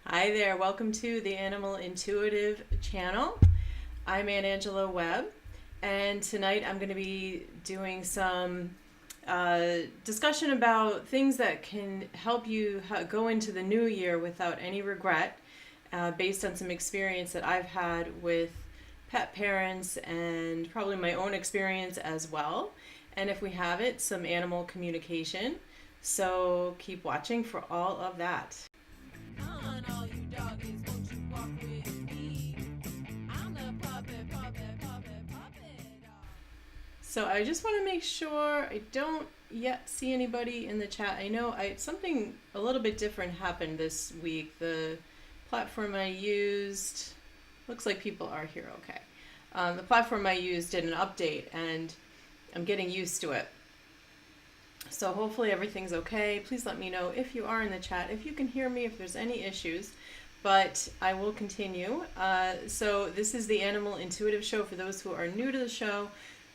Hi there, welcome to the Animal Intuitive channel. I'm Angela Webb, and tonight I'm going to be doing some discussion about things that can help you go into the new year without any regret, based on some experience that I've had with pet parents and probably my own experience as well. And if we have it, some animal communication. So keep watching for all of that. On all you doggies, won't you walk with me? I'm the puppet dog. So I just want to make sure I don't yet see anybody in the chat. I know something a little bit different happened this week. The platform I used, looks like people are here okay. The platform I used did an update and I'm getting used to it. So hopefully everything's okay. Please let me know if you are in the chat, if you can hear me, if there's any issues, but I will continue. So this is the Animal Intuitive Show for those who are new to the show.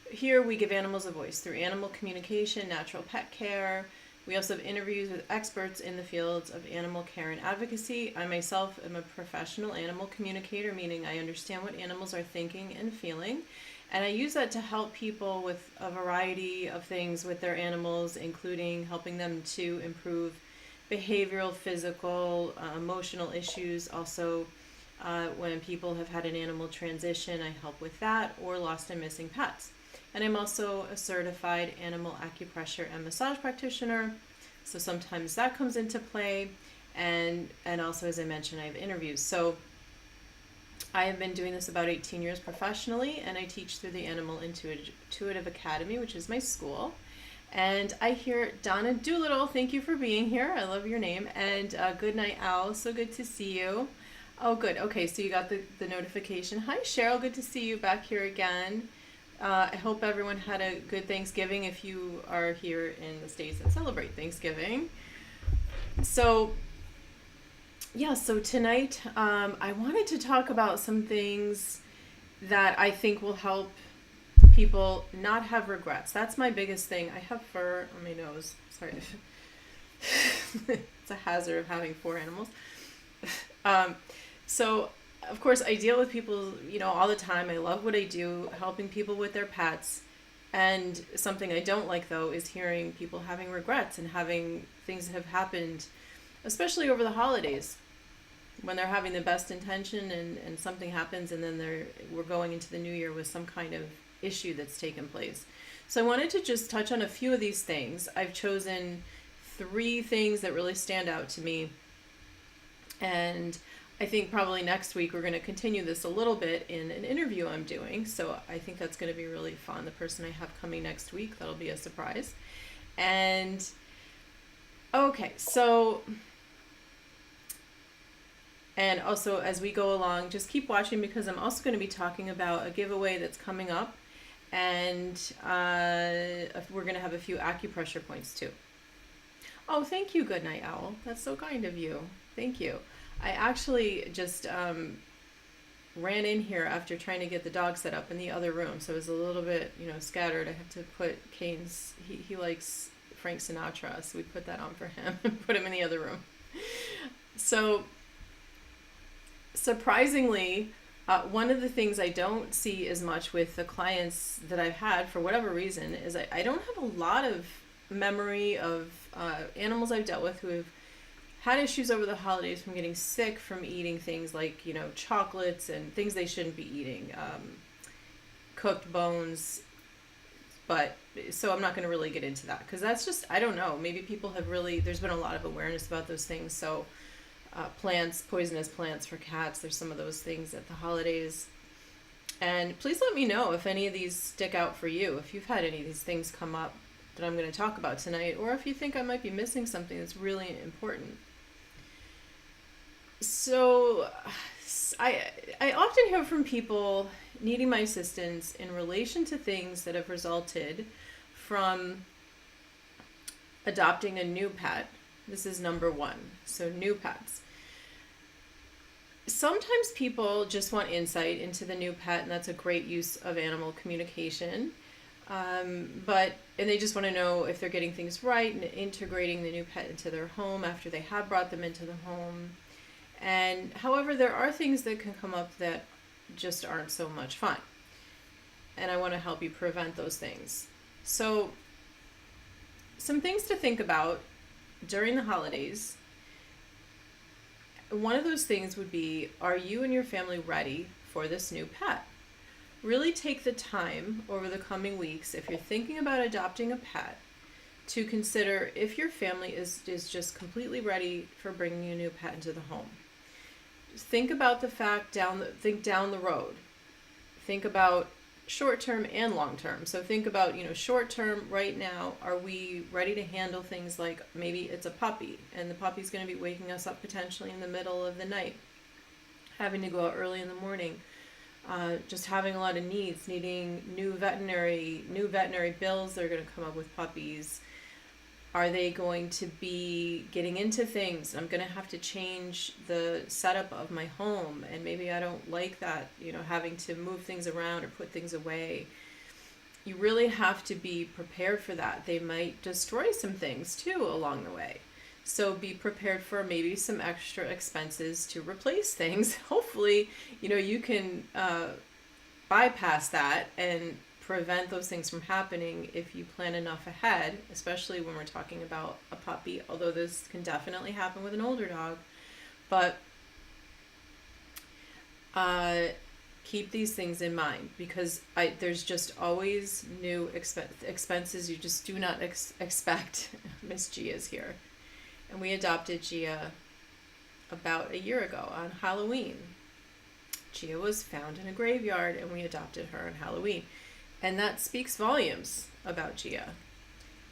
Here we give animals a voice through animal communication, natural pet care. We also have interviews with experts in the fields of animal care and advocacy. I myself am a professional animal communicator, meaning I understand what animals are thinking and feeling. And I use that to help people with a variety of things with their animals, including helping them to improve behavioral, physical, emotional issues. Also, when people have had an animal transition, I help with that, or lost and missing pets. And I'm also a certified animal acupressure and massage practitioner. So sometimes that comes into play. And also, as I mentioned, I have interviews. So I have been doing this about 18 years professionally, and I teach through the Animal Intuitive Academy, which is my school. And I hear Donna Doolittle, thank you for being here. I love your name. And Good Night Owl, so good to see you. Oh, good. Okay, so you got the notification. Hi, Cheryl, good to see you back here again. I hope everyone had a good Thanksgiving if you are here in the States that celebrate Thanksgiving. So tonight I wanted to talk about some things that I think will help people not have regrets. That's my biggest thing. I have fur on my nose. Sorry. It's a hazard of having 4 animals. So, of course, I deal with people, all the time. I love what I do, helping people with their pets. And something I don't like, though, is hearing people having regrets and having things that have happened, especially over the holidays, when they're having the best intention and something happens, and then we're going into the new year with some kind of issue that's taken place. So I wanted to just touch on a few of these things. I've chosen 3 things that really stand out to me, and I think probably next week we're going to continue this a little bit in an interview I'm doing. So I think that's going to be really fun. The person I have coming next week, that'll be a surprise. And okay, so and also, as we go along, just keep watching, because I'm also going to be talking about a giveaway that's coming up, and we're going to have a few acupressure points too. Oh, thank you, Good Night Owl. That's so kind of you. Thank you. I actually just ran in here after trying to get the dog set up in the other room, so it was a little bit, scattered. I have to put Kane's, he likes Frank Sinatra, so we put that on for him and put him in the other room. So surprisingly, one of the things I don't see as much with the clients that I've had, for whatever reason, is I don't have a lot of memory of animals I've dealt with who have had issues over the holidays from getting sick from eating things like, chocolates and things they shouldn't be eating, cooked bones. But so I'm not going to really get into that, because that's just, I don't know, maybe people have really, there's been a lot of awareness about those things. So plants, poisonous plants for cats, there's some of those things at the holidays. And please let me know if any of these stick out for you, if you've had any of these things come up that I'm going to talk about tonight, or if you think I might be missing something that's really important. So I often hear from people needing my assistance in relation to things that have resulted from adopting a new pet. This is number 1. So new pets. Sometimes people just want insight into the new pet, and that's a great use of animal communication. And they just want to know if they're getting things right and integrating the new pet into their home after they have brought them into the home. And however, there are things that can come up that just aren't so much fun. And I want to help you prevent those things. So, some things to think about during the holidays. One of those things would be, are you and your family ready for this new pet? Really take the time over the coming weeks, if you're thinking about adopting a pet, to consider if your family is just completely ready for bringing a new pet into the home. Think about the fact think down the road. Think about short term and long term. So think about, short term right now, are we ready to handle things like maybe it's a puppy and the puppy's going to be waking us up potentially in the middle of the night, having to go out early in the morning, just having a lot of needs, needing new veterinary bills that are going to come up with puppies. Are they going to be getting into things? I'm going to have to change the setup of my home, and maybe I don't like that, having to move things around or put things away. You really have to be prepared for that. They might destroy some things too along the way. So be prepared for maybe some extra expenses to replace things. Hopefully, you can bypass that and prevent those things from happening if you plan enough ahead, especially when we're talking about a puppy, although this can definitely happen with an older dog. But keep these things in mind, because there's just always new expenses you just do not expect. Miss Gia's here. And we adopted Gia about a year ago on Halloween. Gia was found in a graveyard and we adopted her on Halloween. And that speaks volumes about Gia.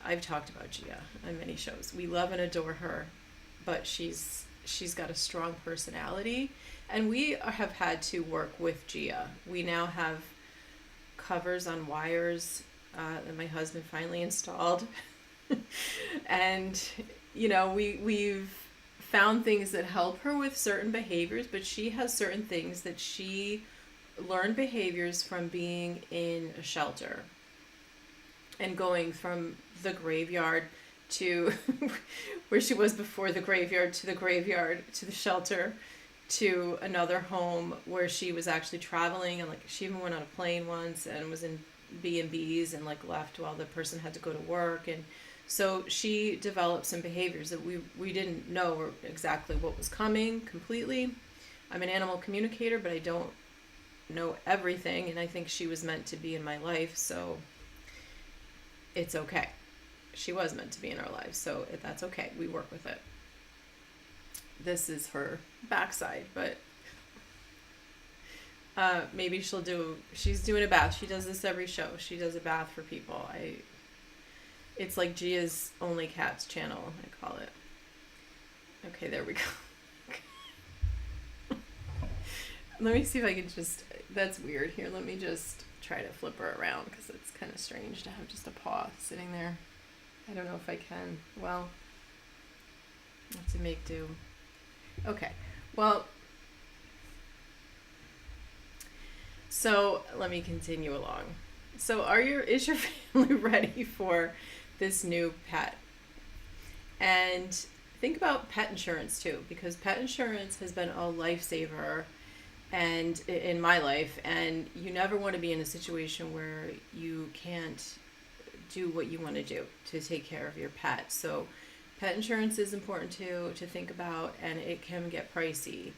I've talked about Gia on many shows. We love and adore her, but she's got a strong personality, and we have had to work with Gia. We now have covers on wires that my husband finally installed. And, we've found things that help her with certain behaviors, but she has certain things that she learned behaviors from being in a shelter and going from the graveyard to where she was before the graveyard to the shelter to another home where she was actually traveling, and she even went on a plane once and was in B&Bs and left while the person had to go to work. And so she developed some behaviors that we didn't know exactly what was coming completely. I'm an animal communicator, but I don't know everything, and I think she was meant to be in my life, so it's okay. She was meant to be in our lives, so that's okay. We work with it. This is her backside, but maybe she's doing a bath. She does this every show. She does a bath for people. It's like Gia's Only Cats channel, I call it. Okay, there we go. Let me see if I can that's weird. Here, let me just try to flip her around, because it's kind of strange to have just a paw sitting there. I don't know if I can. Well, have to make do. Okay, well, so let me continue along. So is your family ready for this new pet? And think about pet insurance too, because pet insurance has been a lifesaver and in my life, and you never want to be in a situation where you can't do what you want to do to take care of your pet. So pet insurance is important to think about, and it can get pricey.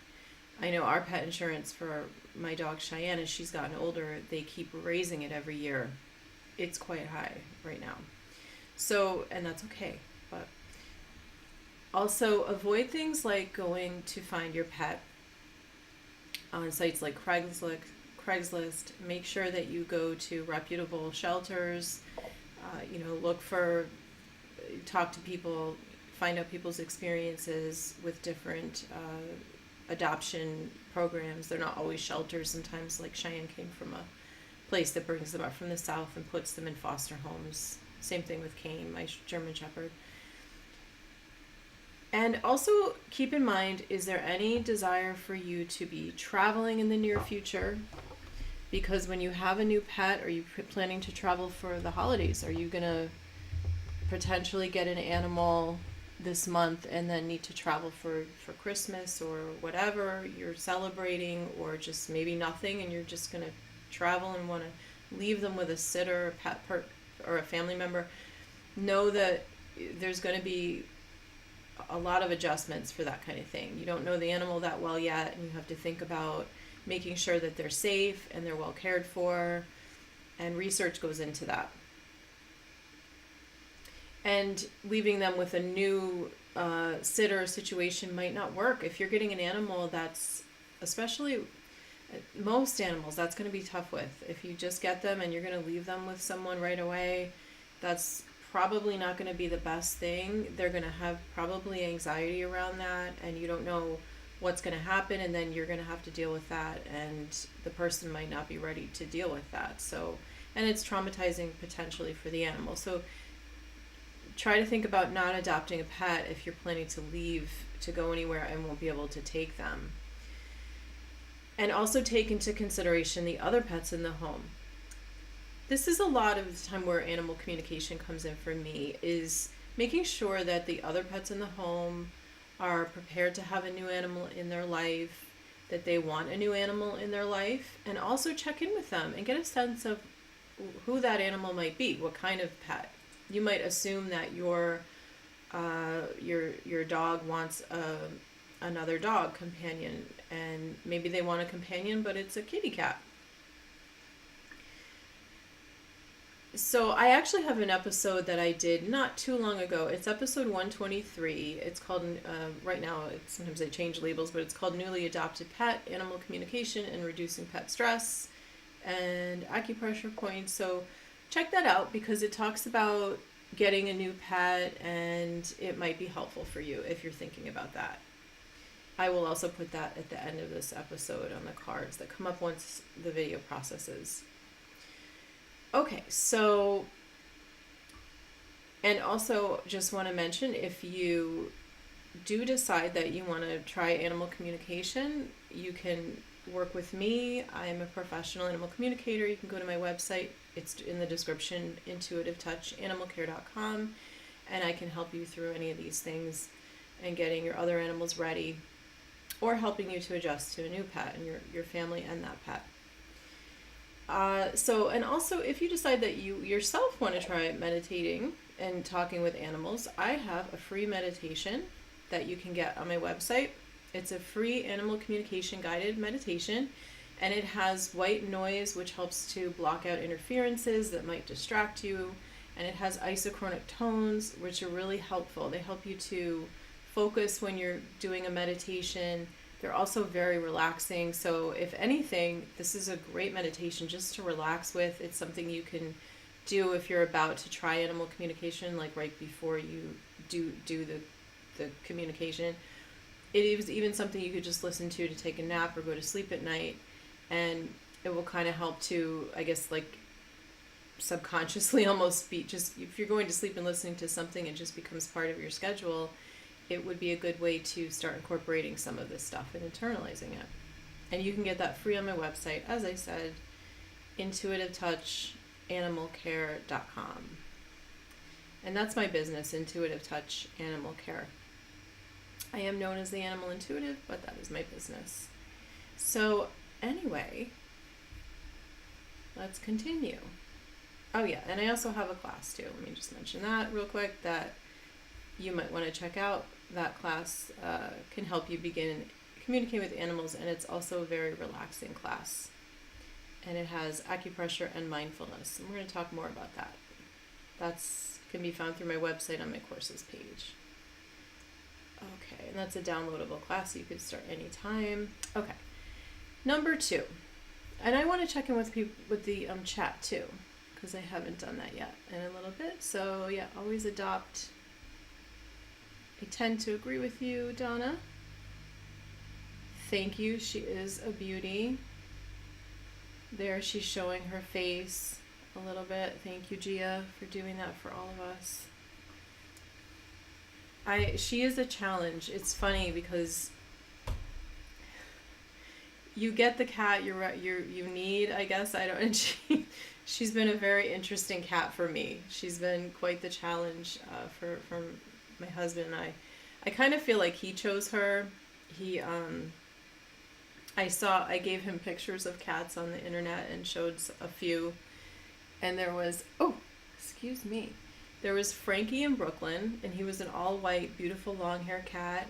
I know our pet insurance for my dog Cheyenne, as she's gotten older, they keep raising it every year. It's quite high right now. So, and that's okay, but also avoid things like going to find your pet on sites like Craigslist. Make sure that you go to reputable shelters, talk to people, find out people's experiences with different adoption programs. They're not always shelters. Sometimes, Cheyenne came from a place that brings them up from the south and puts them in foster homes. Same thing with Kane, my German Shepherd. And also keep in mind, is there any desire for you to be traveling in the near future? Because when you have a new pet, are you planning to travel for the holidays? Are you going to potentially get an animal this month and then need to travel for Christmas or whatever you're celebrating, or just maybe nothing and you're just going to travel and want to leave them with a sitter, a pet or a family member, know that there's going to be a lot of adjustments for that kind of thing. You don't know the animal that well yet, and you have to think about making sure that they're safe and they're well cared for, and research goes into that. And leaving them with a new sitter situation might not work. If you're getting an animal that's, especially most animals, that's going to be tough with. If you just get them and you're going to leave them with someone right away, that's probably not going to be the best thing. They're going to have probably anxiety around that, and you don't know what's going to happen, and then you're going to have to deal with that, and the person might not be ready to deal with that. So, and it's traumatizing potentially for the animal. So try to think about not adopting a pet if you're planning to leave to go anywhere and won't be able to take them. And also take into consideration the other pets in the home. This is a lot of the time where animal communication comes in for me, is making sure that the other pets in the home are prepared to have a new animal in their life, that they want a new animal in their life, and also check in with them and get a sense of who that animal might be, what kind of pet. You might assume that your dog wants another dog companion, and maybe they want a companion, but it's a kitty cat. So I actually have an episode that I did not too long ago. It's episode 123. It's called, right now, sometimes I change labels, but it's called Newly Adopted Pet, Animal Communication and Reducing Pet Stress, and Acupressure Points. So check that out, because it talks about getting a new pet, and it might be helpful for you if you're thinking about that. I will also put that at the end of this episode on the cards that come up once the video processes. Okay, so, and also just want to mention, if you do decide that you want to try animal communication, you can work with me. I'm a professional animal communicator. You can go to my website. It's in the description, intuitivetouchanimalcare.com, and I can help you through any of these things and getting your other animals ready, or helping you to adjust to a new pet and your family and that pet. So, and also, if you decide that you yourself want to try meditating and talking with animals, I have a free meditation that you can get on my website. It's a free animal communication guided meditation, and it has white noise, which helps to block out interferences that might distract you, and it has isochronic tones, which are really helpful. They help you to focus when you're doing a meditation. They're also very relaxing. So if anything, this is a great meditation just to relax with. It's something you can do if you're about to try animal communication, like right before you do the communication. It is even something you could just listen to take a nap or go to sleep at night, and it will kind of help to, I guess, like subconsciously almost be just, if you're going to sleep and listening to something, it just becomes part of your schedule. It would be a good way to start incorporating some of this stuff and internalizing it. And you can get that free on my website, as I said, intuitivetouchanimalcare.com. And that's my business, Intuitive Touch Animal Care. I am known as the Animal Intuitive, but that is my business. So anyway, let's continue. Oh yeah, and I also have a class too. Let me just mention that real quick, that you might want to check out. That class can help you begin communicating with animals, and it's also a very relaxing class. And it has acupressure and mindfulness. And we're going to talk more about that. That's can be found through my website on my courses page. Okay, and that's a downloadable class, so you could start anytime. Okay, number 2. And I want to check in with people with the chat too, because I haven't done that yet in a little bit. So yeah, always adopt. I tend to agree with you, Donna. Thank you. She is a beauty. There, she's showing her face a little bit. Thank you, Gia, for doing that for all of us. She is a challenge. It's funny because you get the cat you need, I guess. I don't. And she's been a very interesting cat for me. She's been quite the challenge from my husband and I kind of feel like he chose her. He I gave him pictures of cats on the internet and showed a few, and there was, oh, excuse me, there was Frankie in Brooklyn, and he was an all white, beautiful long hair cat.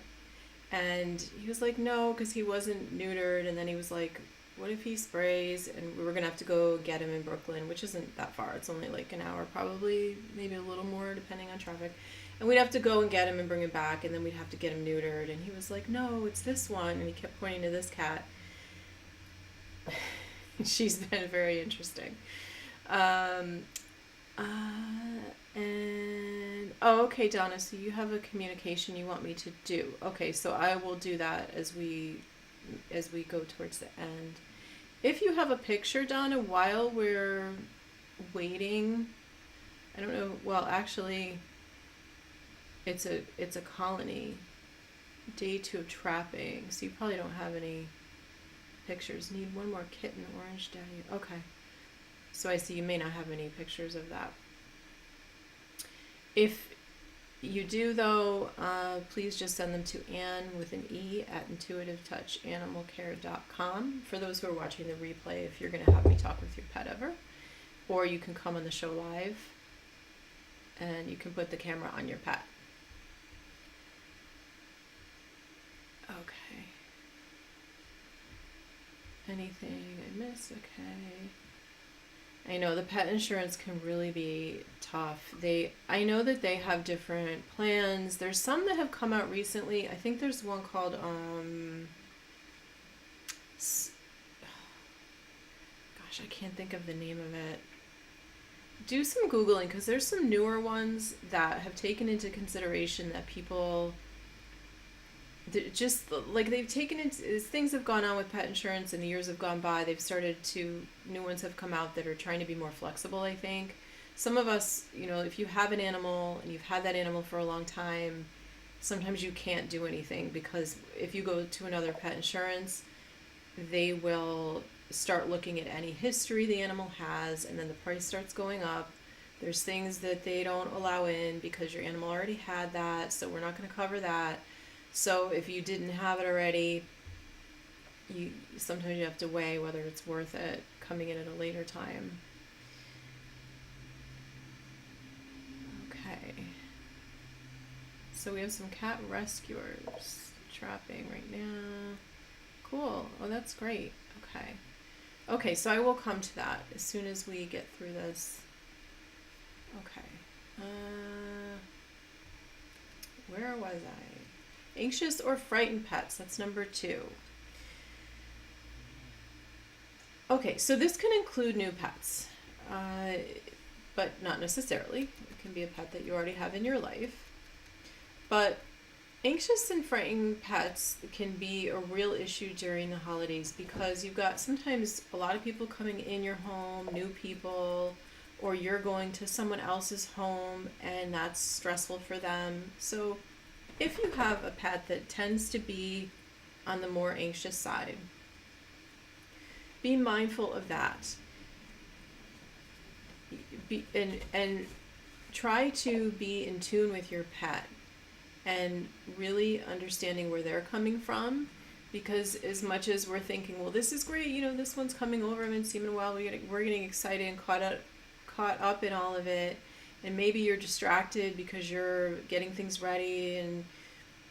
And he was like, no, because he wasn't neutered. And then he was like, what if he sprays? And we were going to have to go get him in Brooklyn, which isn't that far. It's only like an hour, probably, maybe a little more, depending on traffic. And we'd have to go and get him and bring him back, and then we'd have to get him neutered. And he was like, no, it's this one. And he kept pointing to this cat. She's been very interesting. And oh, okay, Donna, so you have a communication you want me to do. Okay, so I will do that as we go towards the end. If you have a picture, Donna, while we're waiting, I don't know, well, actually it's a colony, day 2 of trapping, so you probably don't have any pictures. Need one more kitten, orange daddy. Okay, so I see you may not have any pictures of that. If you do, though, please just send them to Anne with an E at intuitivetouchanimalcare.com. For those who are watching the replay, if you're going to have me talk with your pet ever, or you can come on the show live and you can put the camera on your pet. Okay. Anything I missed? Okay. I know the pet insurance can really be tough. I know that they have different plans. There's some that have come out recently. I think there's one called gosh, I can't think of the name of it. Do some Googling, because there's some newer ones that have taken into consideration that people just like they've taken it as things have gone on with pet insurance and the years have gone by, they've started to, new ones have come out that are trying to be more flexible. I think some of us, you know, if you have an animal and you've had that animal for a long time, sometimes you can't do anything, because if you go to another pet insurance, they will start looking at any history the animal has, and then the price starts going up. There's things that they don't allow in because your animal already had that, so we're not going to cover that. So if you didn't have it already, sometimes you have to weigh whether it's worth it coming in at a later time. Okay. So we have some cat rescuers trapping right now. Cool. Oh, that's great. Okay. Okay, so I will come to that as soon as we get through this. Okay. Where was I? Anxious or frightened pets, that's number 2. Okay, so this can include new pets, but not necessarily. It can be a pet that you already have in your life. But anxious and frightened pets can be a real issue during the holidays, because you've got sometimes a lot of people coming in your home, new people, or you're going to someone else's home and that's stressful for them. So if you have a pet that tends to be on the more anxious side, be mindful of that. And try to be in tune with your pet and really understanding where they're coming from, because as much as we're thinking, well, this is great, you know, this one's coming over, I haven't seen him in a while, we're getting excited and caught up in all of it. And maybe you're distracted because you're getting things ready, and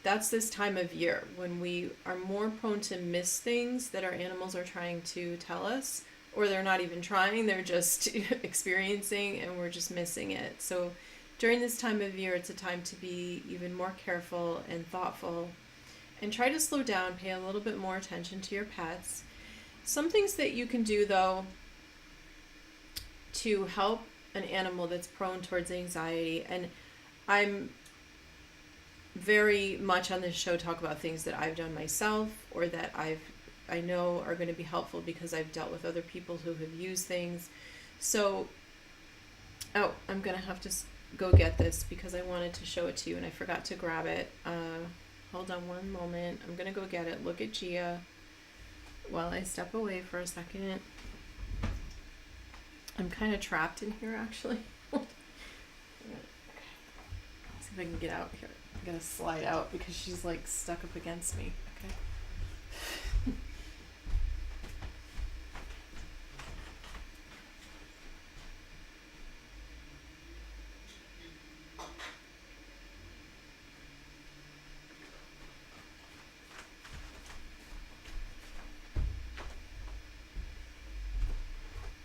that's this time of year when we are more prone to miss things that our animals are trying to tell us, or they're not even trying, they're just experiencing and we're just missing it. So during this time of year, it's a time to be even more careful and thoughtful, and try to slow down, pay a little bit more attention to your pets. Some things that you can do, though, to help an animal that's prone towards anxiety, and I'm very much on this show talk about things that I've done myself, or that I know are going to be helpful because I've dealt with other people who have used things. So, oh, I'm going to have to go get this because I wanted to show it to you and I forgot to grab it. Hold on one moment. I'm going to go get it. Look at Gia while I step away for a second. I'm kind of trapped in here, actually. Okay. See if I can get out here. I'm gonna slide out because she's like stuck up against me. Okay.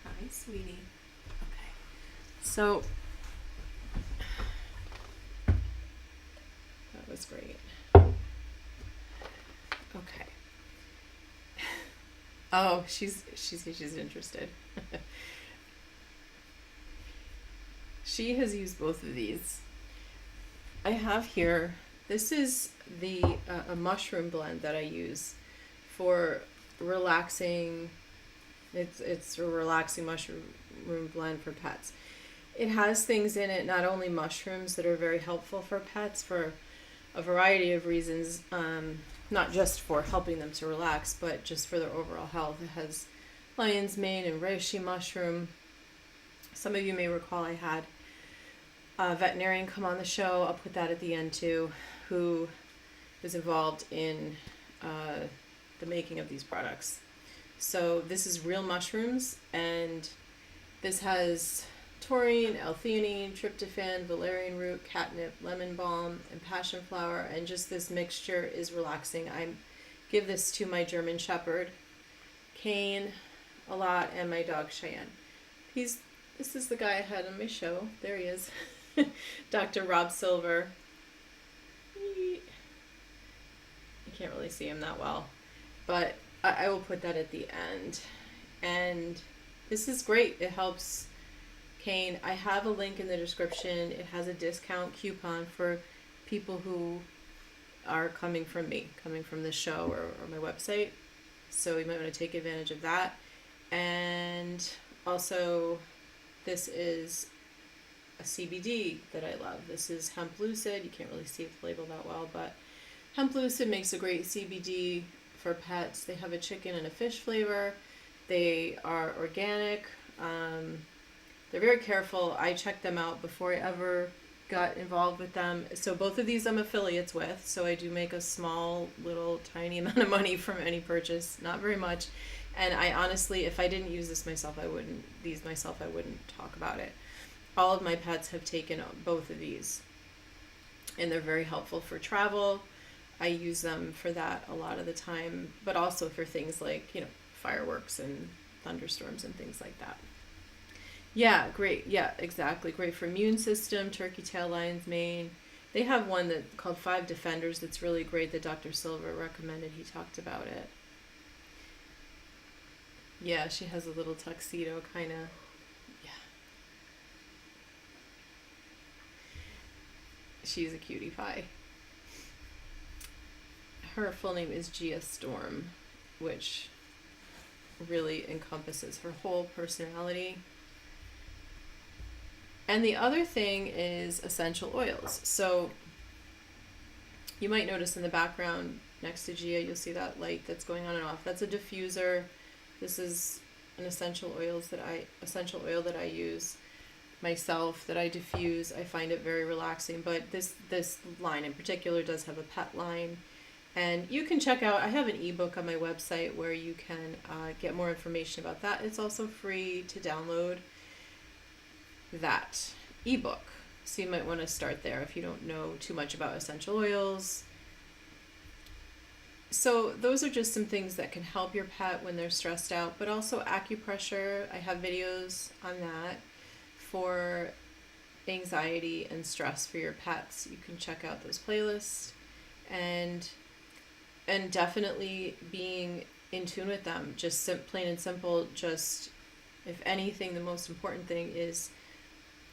Hi, sweetie. Okay. So that was great. Okay. Oh, she's interested. She has used both of these. I have here, this is the a mushroom blend that I use for relaxing. It's a relaxing mushroom blend for pets. It has things in it, not only mushrooms that are very helpful for pets for a variety of reasons, not just for helping them to relax, but just for their overall health. It has lion's mane and reishi mushroom. Some of you may recall I had a veterinarian come on the show. I'll put that at the end too, who is involved in the making of these products. So this is real mushrooms, and this has taurine, L-theanine, tryptophan, valerian root, catnip, lemon balm, and passion flower, and just this mixture is relaxing. I give this to my German Shepherd, Kane, a lot, and my dog Cheyenne. This is the guy I had on my show. There he is. Dr. Rob Silver. You can't really see him that well, but I will put that at the end. And this is great. It helps Kane. I have a link in the description. It has a discount coupon for people who are coming from me, coming from this show or my website. So you might want to take advantage of that. And also, this is a CBD that I love. This is Hemplucid. You can't really see the label that well, but Hemplucid makes a great CBD for pets. They have a chicken and a fish flavor. They are organic. They're very careful. I checked them out before I ever got involved with them. So both of these I'm affiliates with. So I do make a small, little, tiny amount of money from any purchase. Not very much. And I honestly, if I didn't use this myself, I wouldn't talk about it. All of my pets have taken both of these, and they're very helpful for travel. I use them for that a lot of the time, but also for things like, fireworks and thunderstorms and things like that. Yeah, great. Yeah, exactly. Great for immune system, turkey tail, lion's mane. They have one that called 5 Defenders that's really great that Dr. Silver recommended. He talked about it. Yeah, she has a little tuxedo kind of. Yeah. She's a cutie pie. Her full name is Gia Storm, which really encompasses her whole personality. And the other thing is essential oils. So you might notice in the background next to Gia, you'll see that light that's going on and off. That's a diffuser. This is an essential oil that I use myself, that I diffuse. I find it very relaxing. But this line in particular does have a pet line. And you can check out, I have an ebook on my website where you can get more information about that. It's also free to download that ebook. So you might want to start there if you don't know too much about essential oils. So those are just some things that can help your pet when they're stressed out, but also acupressure. I have videos on that for anxiety and stress for your pets. You can check out those playlists, and definitely being in tune with them. Just plain and simple, just, if anything, the most important thing is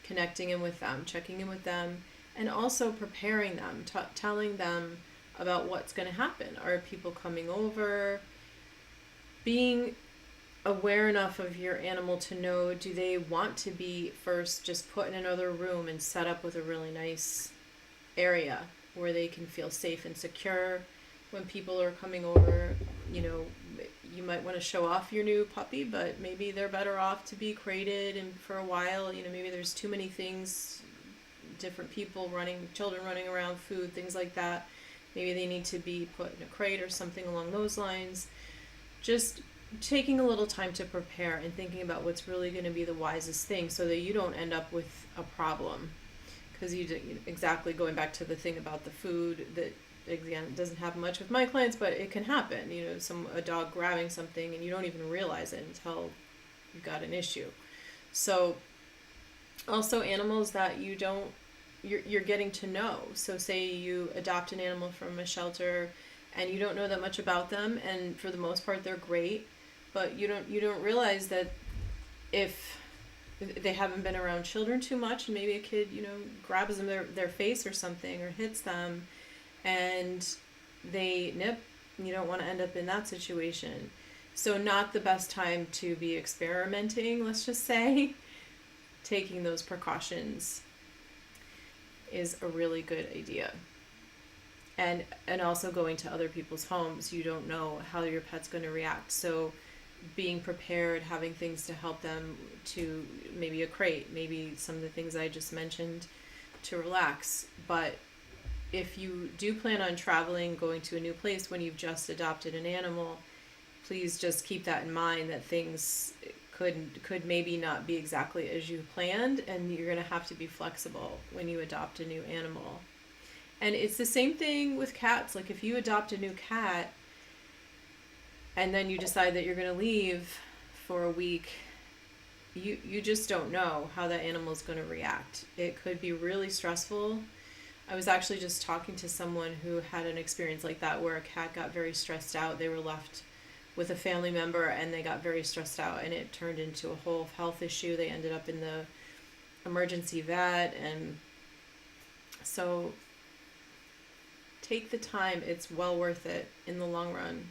connecting in with them, checking in with them, and also preparing them, telling them about what's going to happen. Are people coming over? Being aware enough of your animal to know, do they want to be first just put in another room and set up with a really nice area where they can feel safe and secure when people are coming over? You might want to show off your new puppy, but maybe they're better off to be crated and for a while. Maybe there's too many things different people children running around, food, things like that. Maybe they need to be put in a crate or something along those lines. Just taking a little time to prepare and thinking about what's really going to be the wisest thing so that you don't end up with a problem. Because exactly going back to the thing about the food, that again, it doesn't happen much with my clients, but it can happen. A dog grabbing something and you don't even realize it until you've got an issue. So also animals that you're getting to know. So say you adopt an animal from a shelter and you don't know that much about them, and for the most part they're great, but you don't realize that if they haven't been around children too much, and maybe a kid grabs them their face or something or hits them and they nip, you don't want to end up in that situation. So not the best time to be experimenting, let's just say. Taking those precautions is a really good idea. And also going to other people's homes, you don't know how your pet's going to react. So being prepared, having things to help them, to maybe a crate, maybe some of the things I just mentioned to relax. But if you do plan on traveling, going to a new place when you've just adopted an animal, please just keep that in mind, that things could maybe not be exactly as you planned, and you're going to have to be flexible when you adopt a new animal. And it's the same thing with cats. Like if you adopt a new cat and then you decide that you're going to leave for a week, you just don't know how that animal is going to react. It could be really stressful. I was actually just talking to someone who had an experience like that where a cat got very stressed out. They were left with a family member and they got very stressed out, and it turned into a whole health issue. They ended up in the emergency vet, and so take the time. It's well worth it in the long run.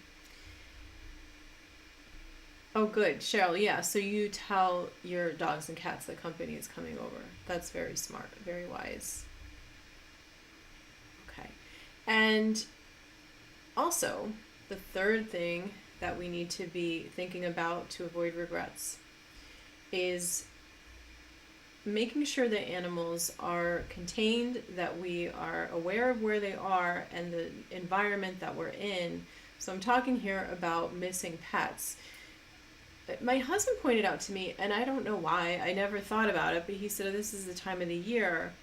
Oh, good. Cheryl, yeah, so you tell your dogs and cats the company is coming over. That's very smart, very wise. Okay. And also, the third thing that we need to be thinking about to avoid regrets is making sure that animals are contained, that we are aware of where they are and the environment that we're in. So I'm talking here about missing pets. My husband pointed out to me, and I don't know why, I never thought about it, but he said this is the time of the year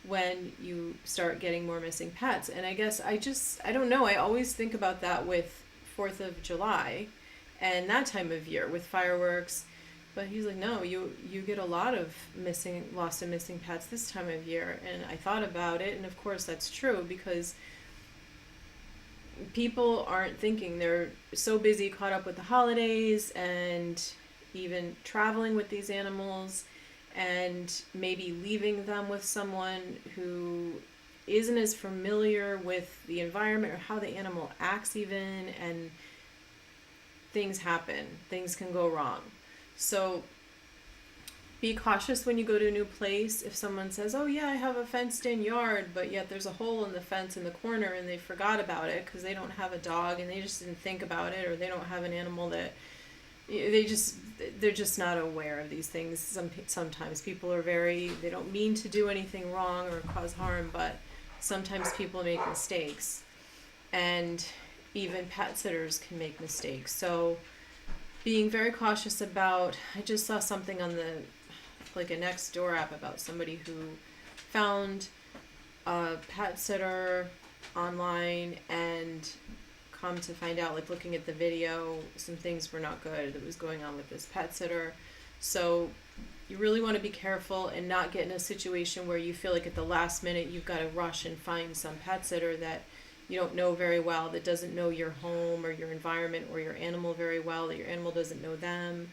when you start getting more missing pets. And I guess I don't know, I always think about that with 4th of July and that time of year with fireworks. But he's like, no, you get a lot of lost and missing pets this time of year. And I thought about it, and of course that's true, because people aren't thinking. They're so busy, caught up with the holidays and even traveling with these animals, and maybe leaving them with someone who isn't as familiar with the environment or how the animal acts even, and things happen. Things can go wrong. So be cautious when you go to a new place. If someone says, oh yeah, I have a fenced in yard, but yet there's a hole in the fence in the corner and they forgot about it because they don't have a dog and they just didn't think about it, or they don't have an animal that they're just not aware of these things. Sometimes people are they don't mean to do anything wrong or cause harm, but sometimes people make mistakes, and even pet sitters can make mistakes. So being very cautious about, I just saw something on a Nextdoor app about somebody who found a pet sitter online, and come to find out, looking at the video, some things were not good that was going on with this pet sitter. So you really want to be careful and not get in a situation where you feel like at the last minute you've got to rush and find some pet sitter that you don't know very well, that doesn't know your home or your environment or your animal very well, that your animal doesn't know them.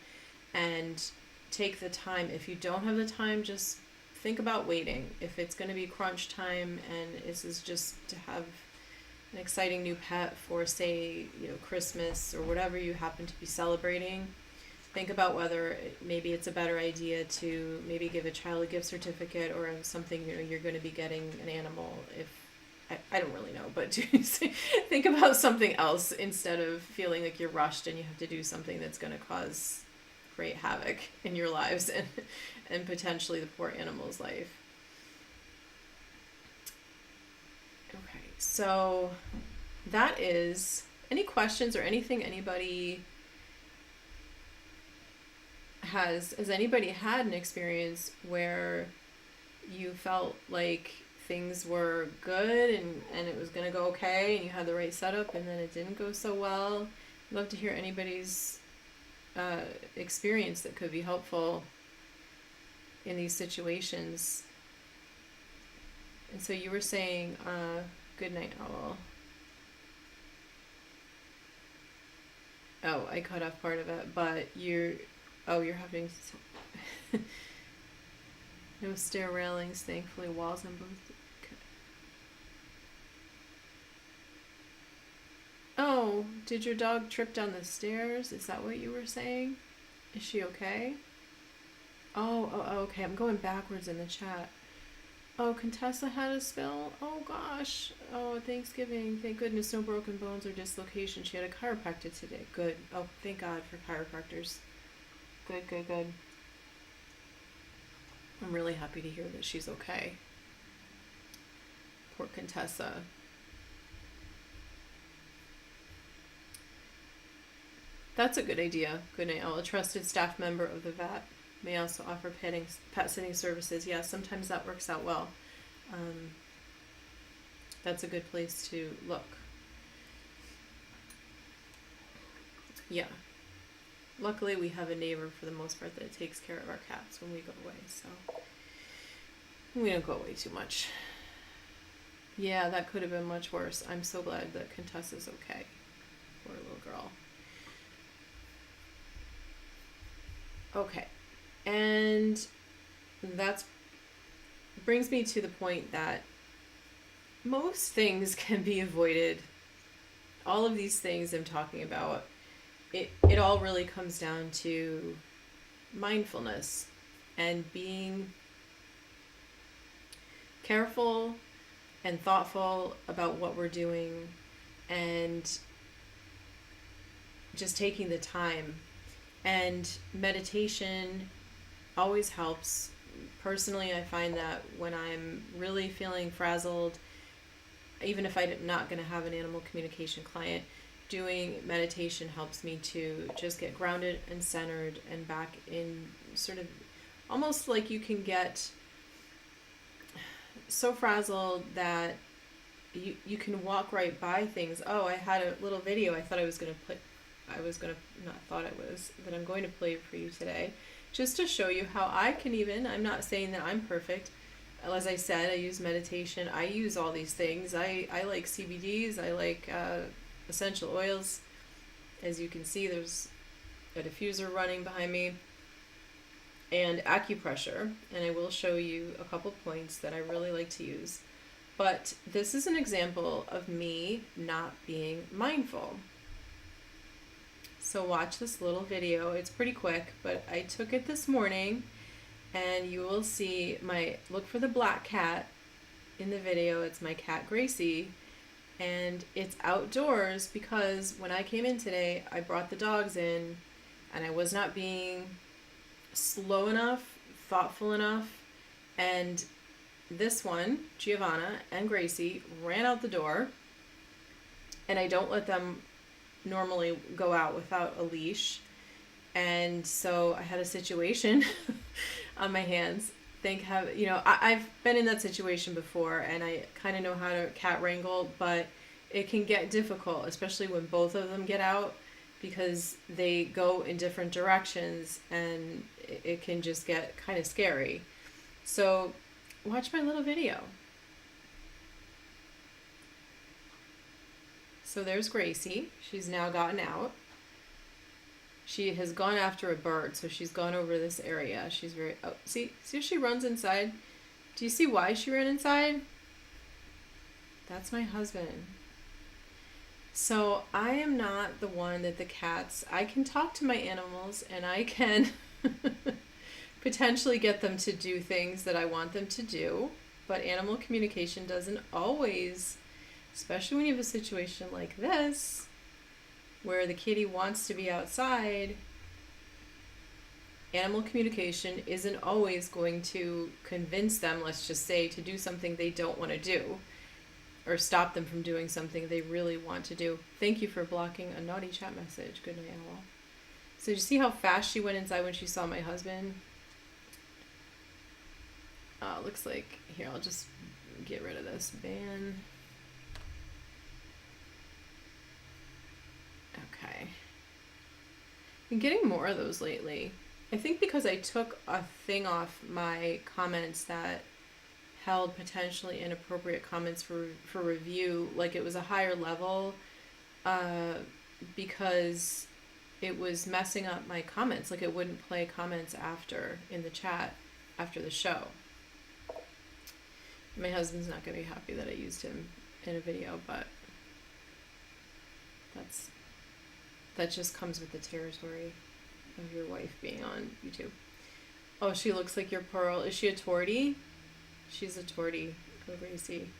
And take the time. If you don't have the time, just think about waiting. If it's going to be crunch time and this is just to have an exciting new pet for, say, Christmas or whatever you happen to be celebrating, think about whether maybe it's a better idea to maybe give a child a gift certificate or something. You're going to be getting an animal. If I don't really know, but to think about something else instead of feeling like you're rushed and you have to do something that's going to cause great havoc in your lives and potentially the poor animal's life. Okay, so that is, any questions or anything anybody has anybody had an experience where you felt like things were good and it was going to go okay and you had the right setup and then it didn't go so well? I'd love to hear anybody's experience that could be helpful in these situations. And so you were saying, good night, owl. Oh, I cut off part of it, but you're having no stair railings, thankfully, walls on both. Oh, did your dog trip down the stairs? Is that what you were saying? Is she okay? Oh, okay. I'm going backwards in the chat. Oh, Contessa had a spill? Oh, gosh. Oh, Thanksgiving. Thank goodness no broken bones or dislocation. She had a chiropractor today. Good. Oh, thank God for chiropractors. Good. I'm really happy to hear that she's okay. Poor Contessa. That's a good idea. Good night, owl. A trusted staff member of the vet may also offer pet sitting services. Yeah, sometimes that works out well. That's a good place to look. Yeah. Luckily, we have a neighbor for the most part that takes care of our cats when we go away, so we don't go away too much. Yeah, that could have been much worse. I'm so glad that Contessa's okay. Poor little girl. Okay. And that brings me to the point that most things can be avoided. All of these things I'm talking about, it all really comes down to mindfulness and being careful and thoughtful about what we're doing and just taking the time. And meditation always helps. Personally, I find that when I'm really feeling frazzled, even if I'm not going to have an animal communication client, doing meditation helps me to just get grounded and centered and back in sort of almost like you can get so frazzled that you can walk right by things. Oh, I had a little video I'm going to play for you today, just to show you how I can I'm not saying that I'm perfect. As I said, I use meditation. I use all these things. I like CBDs. I like essential oils. As you can see, there's a diffuser running behind me. And acupressure. And I will show you a couple points that I really like to use. But this is an example of me not being mindful. So watch this little video. It's pretty quick, but I took it this morning, and you will see look for the black cat in the video. It's my cat Gracie, and it's outdoors because when I came in today, I brought the dogs in, and I was not being slow enough, thoughtful enough, and this one, Giovanna and Gracie, ran out the door, and I don't let them normally go out without a leash, and so I had a situation on my hands. I've been in that situation before, and I kind of know how to cat wrangle, but it can get difficult, especially when both of them get out, because they go in different directions, and it can just get kind of scary. So watch my little video. So there's Gracie. She's now gotten out. She has gone after a bird, so she's gone over this area. She's see how she runs inside? Do you see why she ran inside? That's my husband. So I am not the one that I can talk to my animals, and I can potentially get them to do things that I want them to do, but animal communication doesn't always, especially when you have a situation like this, where the kitty wants to be outside, animal communication isn't always going to convince them, let's just say, to do something they don't want to do. or stop them from doing something they really want to do. Thank you for blocking a naughty chat message. Good night, Owl. So did you see how fast she went inside when she saw my husband? Looks like, here, I'll just get rid of this. Ban. Okay. Been getting more of those lately. I think because I took a thing off my comments that held potentially inappropriate comments for review, like it was a higher level, because it was messing up my comments. Like it wouldn't play comments after in the chat after the show. My husband's not going to be happy that I used him in a video, but that just comes with the territory of your wife being on YouTube. Oh, she looks like your Pearl. Is she a tortie? She's a tortie. Oh, Gracie.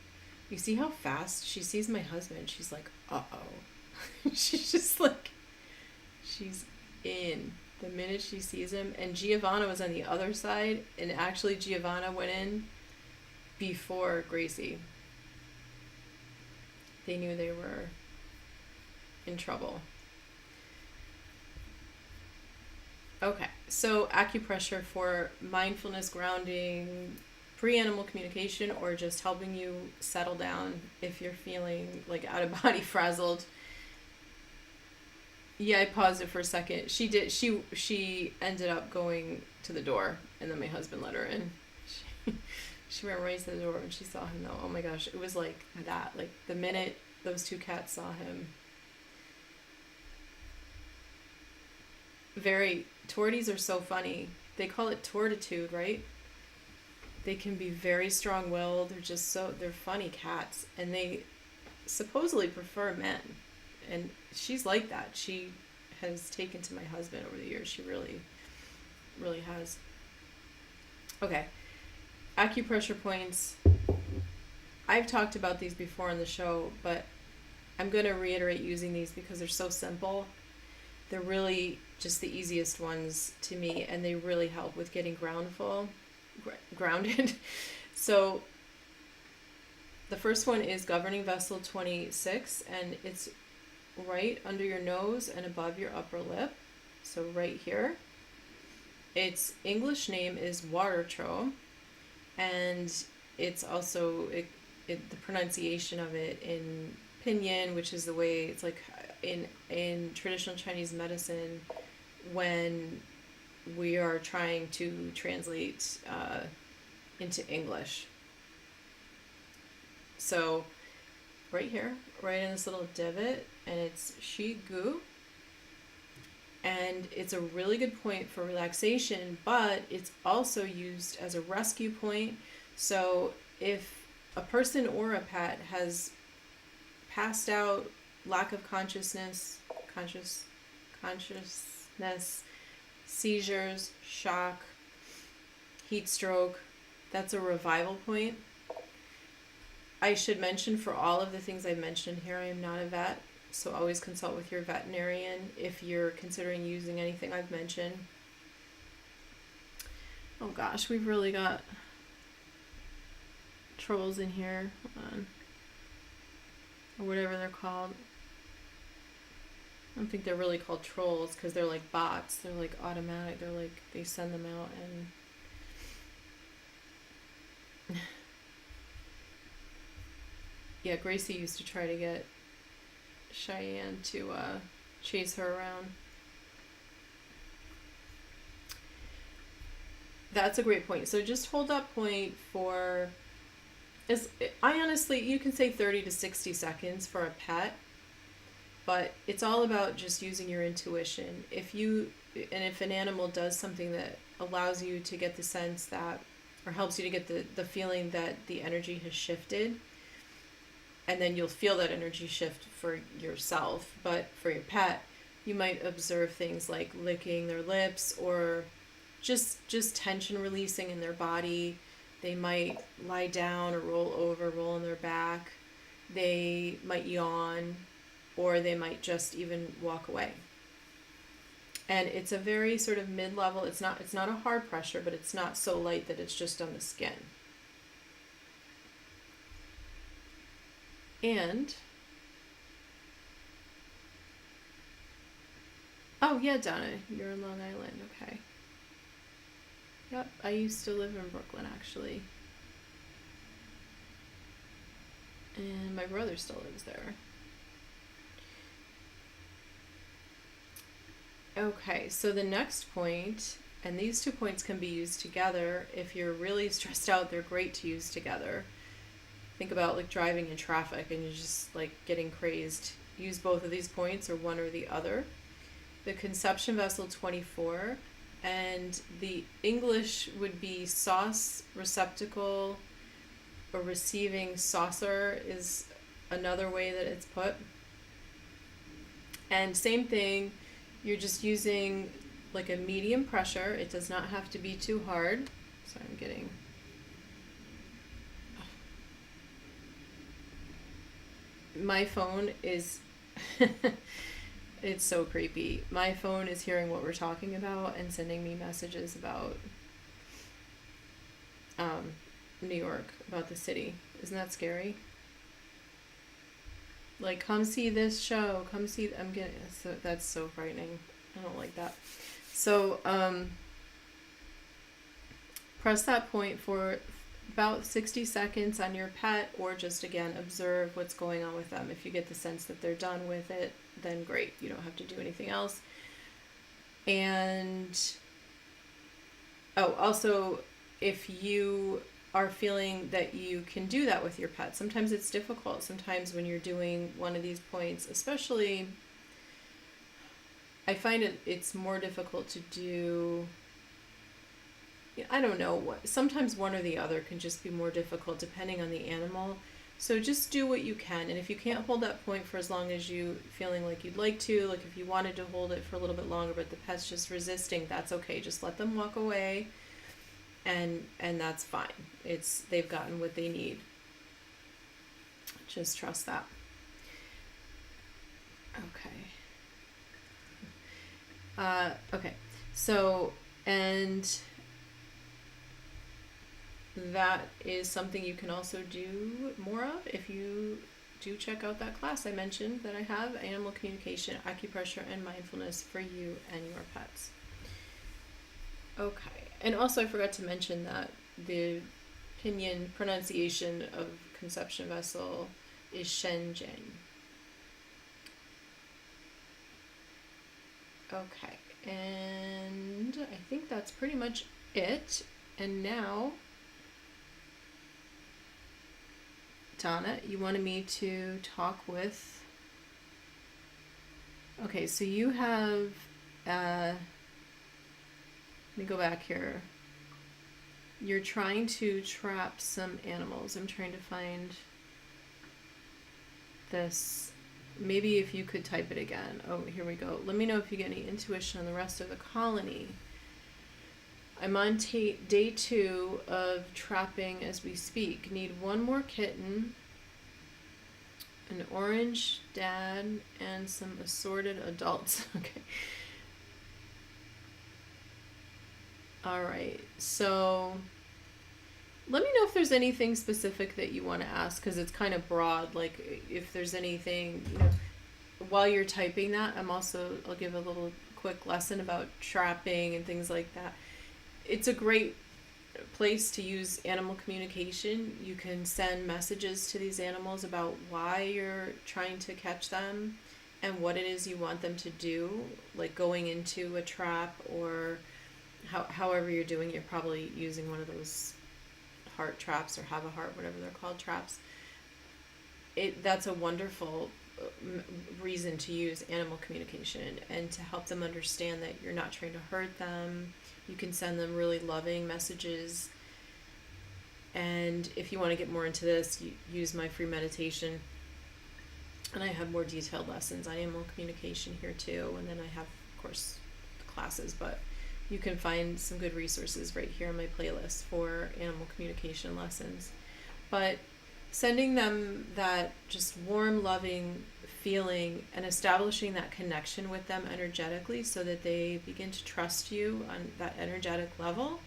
You see how fast she sees my husband? She's like, uh-oh. She's just like, she's in the minute she sees him. And Giovanna was on the other side, and actually Giovanna went in before Gracie. They knew they were in trouble. Okay, so acupressure for mindfulness, grounding, pre-animal communication, or just helping you settle down if you're feeling like out of body frazzled. Yeah, I paused it for a second. She did. She ended up going to the door, and then my husband let her in. She ran right to the door when she saw him, though. Oh my gosh, it was like that. Like the minute those two cats saw him. Torties are so funny. They call it tortitude, right? They can be very strong-willed. They're funny cats, and they supposedly prefer men. And she's like that. She has taken to my husband over the years. She really, really has. Okay. Acupressure points. I've talked about these before on the show, but I'm going to reiterate using these because they're so simple. They're really just the easiest ones to me, and they really help with getting grounded. So the first one is Governing Vessel 26, and it's right under your nose and above your upper lip. So right here. Its English name is Watertro, and it's also the pronunciation of it in Pinyin, which is the way it's like in traditional Chinese medicine when we are trying to translate into English. So right here, right in this little divot, and it's Shi Gu. And it's a really good point for relaxation, but it's also used as a rescue point. So if a person or a pet has passed out, lack of consciousness, seizures, shock, heat stroke, that's a revival point. I should mention, for all of the things I mentioned here, I am not a vet. So always consult with your veterinarian if you're considering using anything I've mentioned. Oh gosh, we've really got trolls in here. Hold on. Or whatever they're called. I don't think they're really called trolls because they're like bots. They're like automatic. They're like, they send them out and... Yeah, Gracie used to try to get Cheyenne to chase her around. That's a great point. So just hold that point for, I honestly, you can say 30 to 60 seconds for a pet, but it's all about just using your intuition. If an animal does something that allows you to get the sense that, or helps you to get the feeling that the energy has shifted, and then you'll feel that energy shift for yourself. But for your pet, you might observe things like licking their lips or just tension releasing in their body. They might lie down or roll over, roll on their back. They might yawn, or they might just even walk away. And it's a very sort of mid-level. It's not a hard pressure, but it's not so light that it's just on the skin. And, oh yeah, Donna, you're in Long Island, okay. Yep, I used to live in Brooklyn, actually. And my brother still lives there. Okay, so the next point, and these 2 points can be used together. If you're really stressed out, they're great to use together. Think about like driving in traffic and you're just like getting crazed. Use both of these points or one or the other. The conception vessel 24, and the English would be sauce receptacle, or receiving saucer is another way that it's put. And same thing, you're just using like a medium pressure. It does not have to be too hard. Sorry, I'm getting... My phone is... It's so creepy. My phone is hearing what we're talking about and sending me messages about New York, about the city. Isn't that scary? Like, come see this show. Come see... that's so frightening. I don't like that. So, press that point for about 60 seconds on your pet, or just, again, observe what's going on with them. If you get the sense that they're done with it, then great. You don't have to do anything else. And, oh, also, if you are feeling that you can do that with your pet, sometimes it's difficult. Sometimes when you're doing one of these points, especially, I find it's more difficult to do... I don't know, sometimes one or the other can just be more difficult depending on the animal. So just do what you can. And if you can't hold that point for as long as you feeling like you'd like to, like if you wanted to hold it for a little bit longer but the pet's just resisting, that's okay. Just let them walk away, and that's fine. They've gotten what they need. Just trust that. Okay. Okay. So, and that is something you can also do more of if you do check out that class I mentioned that I have, Animal Communication, Acupressure, and Mindfulness for you and your pets. Okay, and also I forgot to mention that the pinyin pronunciation of conception vessel is Shenzhen. Okay, and I think that's pretty much it. And now, Donna, you wanted me to talk with... Okay, so you have... let me go back here. You're trying to trap some animals. I'm trying to find this. Maybe if you could type it again. Oh, here we go. Let me know if you get any intuition on the rest of the colony. I'm on day 2 of trapping as we speak. Need one more kitten, an orange dad, and some assorted adults. Okay. All right. So let me know if there's anything specific that you want to ask, because it's kind of broad. Like if there's anything, while you're typing that, I'll give a little quick lesson about trapping and things like that. It's a great place to use animal communication. You can send messages to these animals about why you're trying to catch them and what it is you want them to do, like going into a trap, or however you're doing. You're probably using one of those heart traps, or have a heart, whatever they're called, traps. That's a wonderful reason to use animal communication, and to help them understand that you're not trying to hurt them. You can send them really loving messages. And if you want to get more into this, you use my free meditation. And I have more detailed lessons on animal communication here too. And then I have, of course, classes, but you can find some good resources right here in my playlist for animal communication lessons. But sending them that just warm, loving feeling, and establishing that connection with them energetically so that they begin to trust you on that energetic level,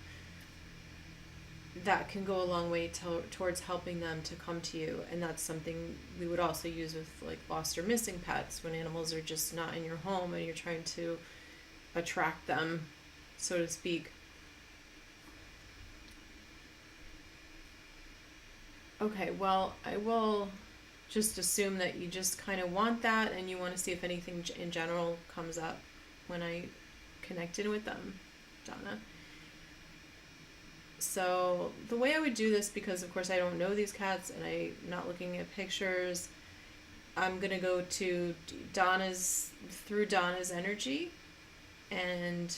that can go a long way towards helping them to come to you. And that's something we would also use with like lost or missing pets, when animals are just not in your home and you're trying to attract them, so to speak. Okay, well, I will just assume that you just kind of want that and you want to see if anything in general comes up when I connected with them, Donna. So the way I would do this, because of course I don't know these cats and I'm not looking at pictures, I'm going to go to through Donna's energy, and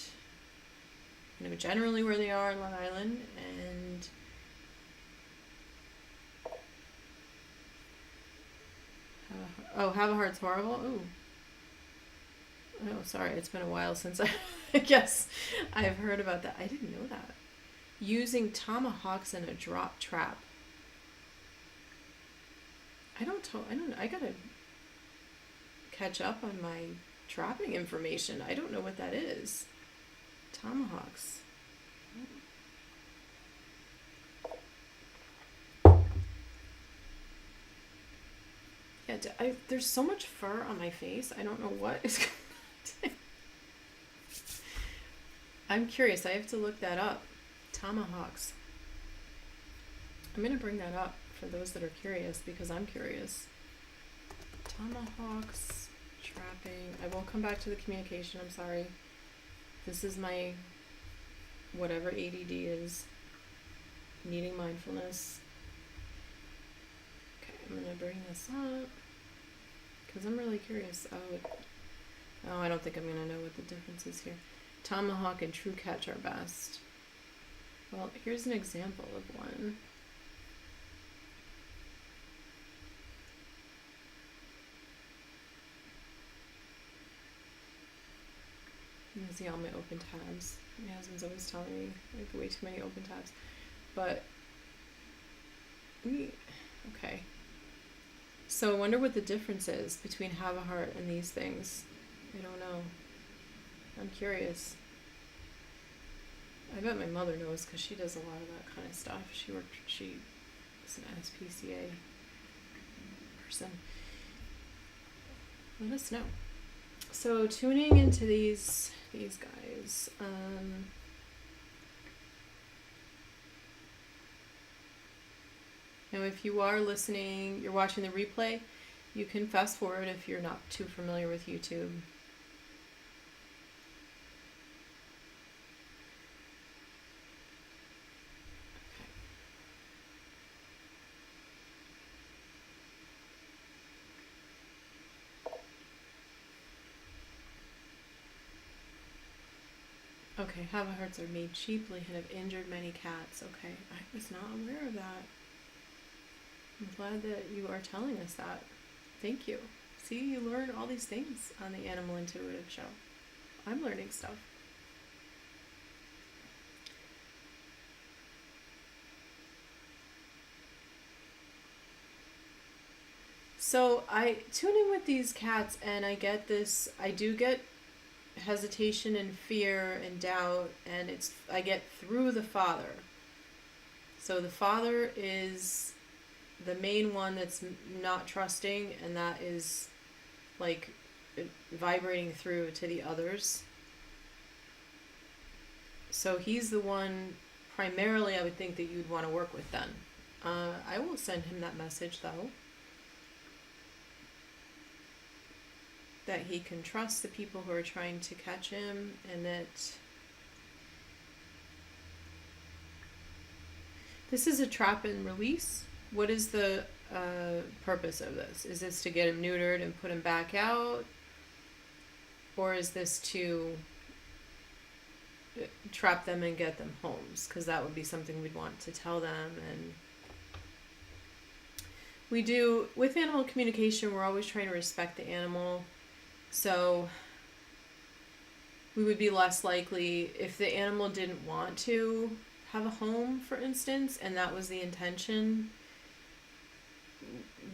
you know generally where they are in Long Island, and have a heart's horrible. Ooh. Oh, sorry, it's been a while since I guess I've heard about that. I didn't know that. Using tomahawks in a drop trap. I gotta catch up on my trapping information. I don't know what that is. Tomahawks. Yeah, there's so much fur on my face. I don't know what is going on. I'm curious. I have to look that up. Tomahawks. I'm going to bring that up for those that are curious, because I'm curious. Tomahawks, trapping. I won't come back to the communication. I'm sorry. This is my whatever ADD is. Needing mindfulness. I'm going to bring this up because I'm really curious. Oh, I don't think I'm going to know what the difference is here. Tomahawk and True Catch are best. Well, here's an example of one. You can see all my open tabs. My husband's always telling me like way too many open tabs. But okay. So I wonder what the difference is between Have a Heart and these things. I don't know. I'm curious. I bet my mother knows because she does a lot of that kind of stuff. She is an SPCA person. Let us know. So tuning into these guys. Now, if you are listening, you're watching the replay, you can fast forward if you're not too familiar with YouTube. Okay, Have a Hearts are made cheaply and have injured many cats. Okay, I was not aware of that. I'm glad that you are telling us that. Thank you. See, you learn all these things on the Animal Intuitive Show. I'm learning stuff. So I tune in with these cats and I do get hesitation and fear and doubt, and I get through the father. So the father is the main one that's not trusting, and that is like vibrating through to the others. So he's the one primarily I would think that you'd want to work with then. I will send him that message though, that he can trust the people who are trying to catch him, and that this is a trap and release. What is the purpose of this? Is this to get him neutered and put him back out? Or is this to trap them and get them homes? Because that would be something we'd want to tell them. And we do, with animal communication, we're always trying to respect the animal. So we would be less likely, if the animal didn't want to have a home, for instance, and that was the intention,